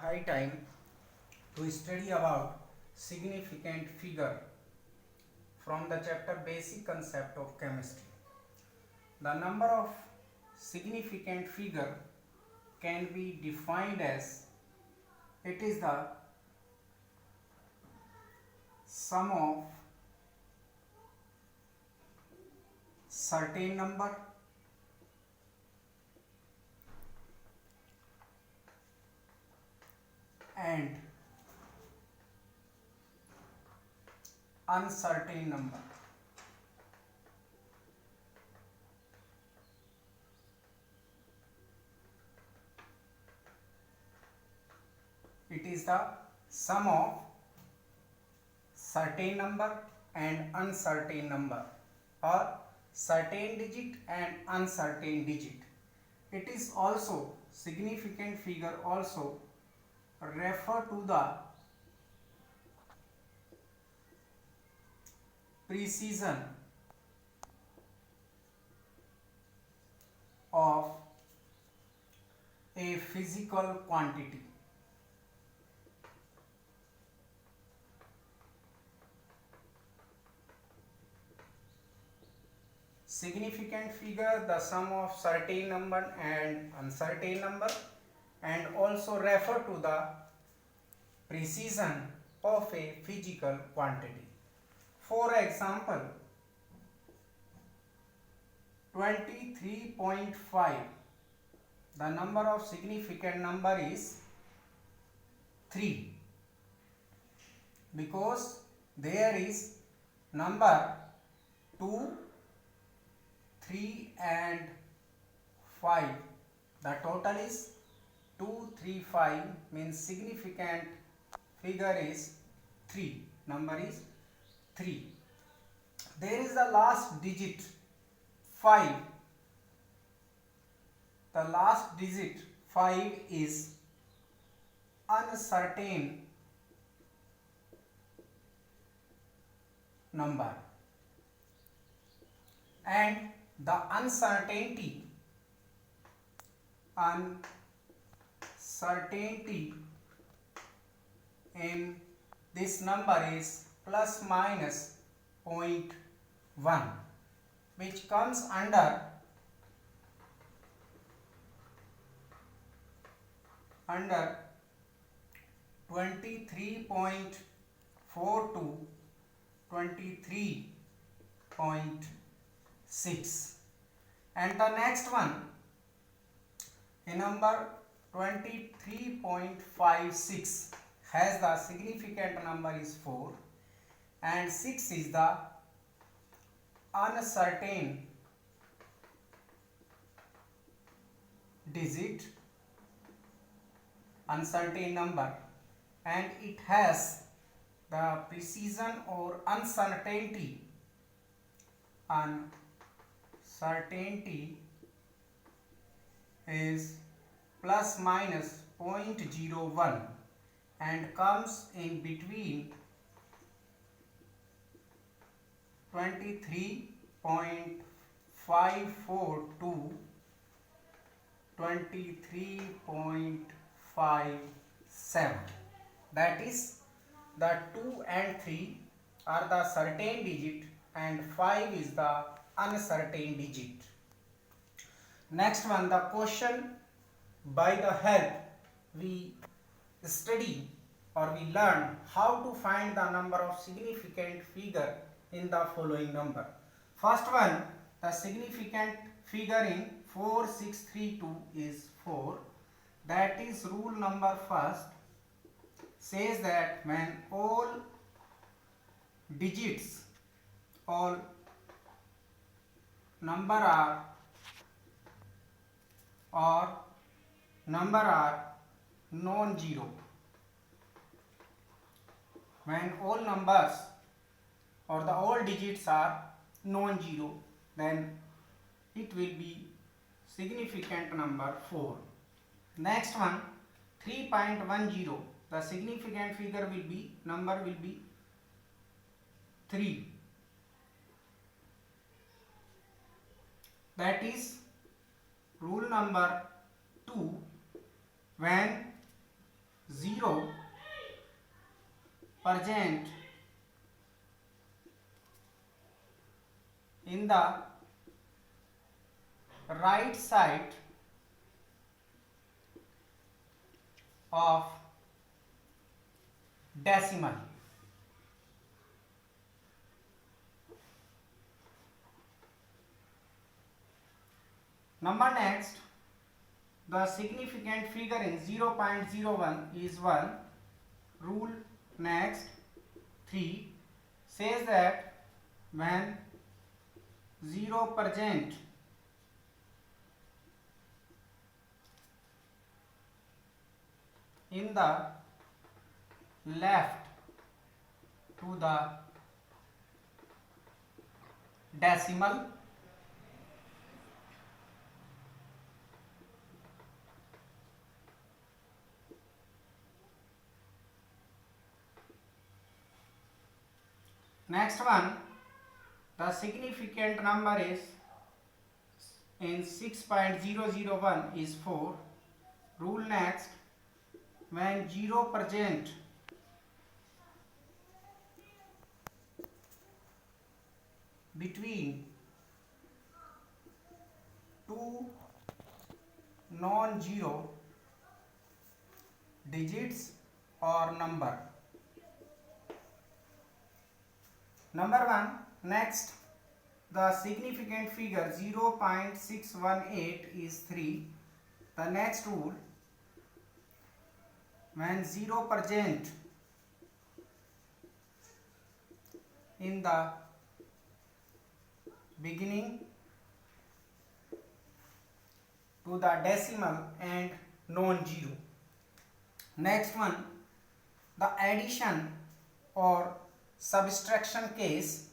high time to study about significant figure from the chapter Basic Concept of Chemistry. The number of significant figure can be defined as it is the sum of certain number and uncertain number. It is the sum of certain number and uncertain number, or certain digit and uncertain digit. It is also significant figure also refer to the precision of a physical quantity. Significant figure, the sum of certain number and uncertain number, and also refer to the precision of a physical quantity. For example, 23.5, the number of significant number is 3, because there is number 2, 3 and 5. The total is 235, means significant figure is 3. Number is 3. There is the last digit 5. The last digit 5 is uncertain number, and the uncertainty in this number is plus minus 0.1, which comes under 23.4 to 23.6. And the next one, in number 23.56, has the significant number is 4, and 6 is the uncertain digit, uncertain number, and it has the precision or uncertainty is plus minus 0.01 and comes in between 23.54 to 23.57. That is, the 2 and 3 are the certain digit and 5 is the uncertain digit. Next one, the question by the help we study or we learn how to find the number of significant figure in the following number. First one, the significant figure in 4632 is 4. That is rule number first, says that when all digits, all number are non-zero, when all numbers or the all digits are non-zero, then it will be significant number 4. Next one, 3.10, the significant figure will be, number will be 3. That is rule number 2, when 0 present in the right side of decimal. Number next, the significant figure in 0.01 is 1. Rule next 3 says that when 0 present in the left to the decimal, next one, the significant number is in 6.001 is 4. Rule next, when 0 present between two non-zero digits or number. Number 1, next, the significant figure 0.618 is 3. The next rule, when 0 present in the beginning to the decimal and non-zero. Next one, the addition or subtraction case,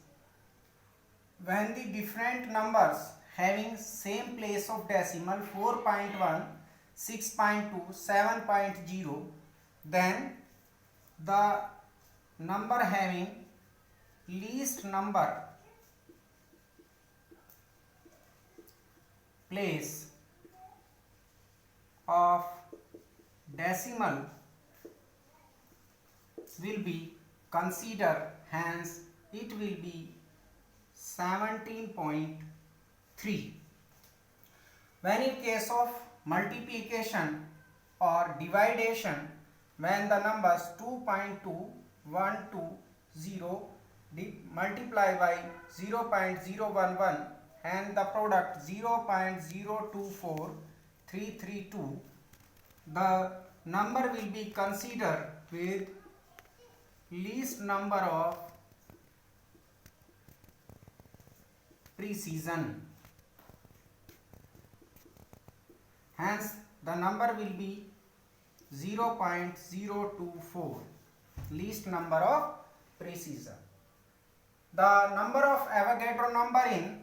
when the different numbers having same place of decimal 4.1, 6.2, 7.0, then the number having least number place of decimal will be considered, hence it will be 17.3. When in case of multiplication or division, when the numbers 2.2120 multiplied by 0.011 and the product 0.024332, the number will be considered with least number of precision. Hence the number will be 0.024, least number of precision. The number of Avogadro number in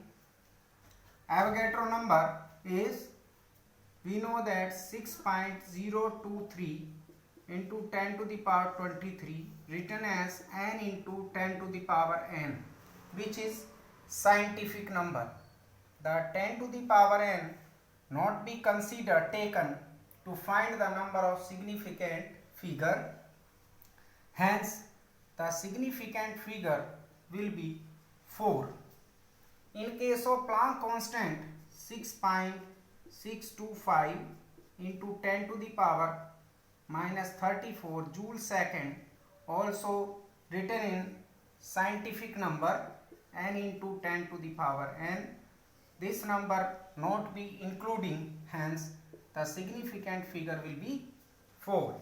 Avogadro number is, we know that 6.023 into 10 to the power 23 written as n into 10 to the power n, which is scientific number. The 10 to the power n not be considered taken to find the number of significant figure. Hence the significant figure will be 4. In case of Planck constant, 6.625 into 10 to the power minus 34 joule second, also written in scientific number n into 10 to the power n. This number not be including, hence the significant figure will be 4.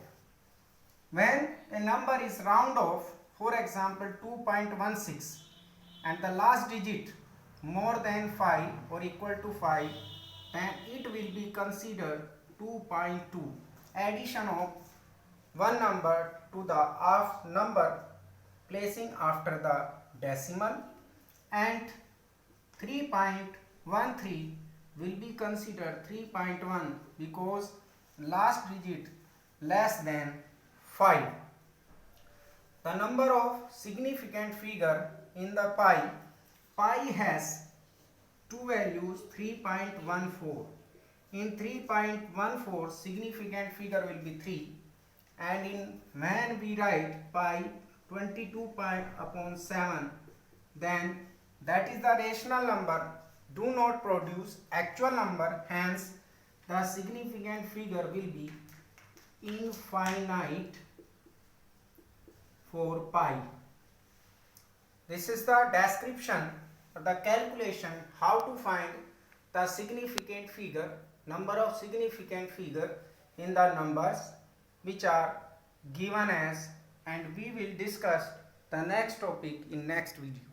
When a number is round off, for example 2.16, and the last digit more than 5 or equal to 5, then it will be considered 2.2. Addition of one number to the half number placing after the decimal, and 3.13 will be considered 3.1 because last digit less than 5. The number of significant figure in the pi has two values, 3.14. In 3.14 significant figure will be 3, and in when we write pi 22 pi upon 7, then that is the rational number, do not produce actual number, hence the significant figure will be infinite for pi. This is the description or the calculation how to find the significant figure, number of significant figure in the numbers which are given as, and we will discuss the next topic in next video.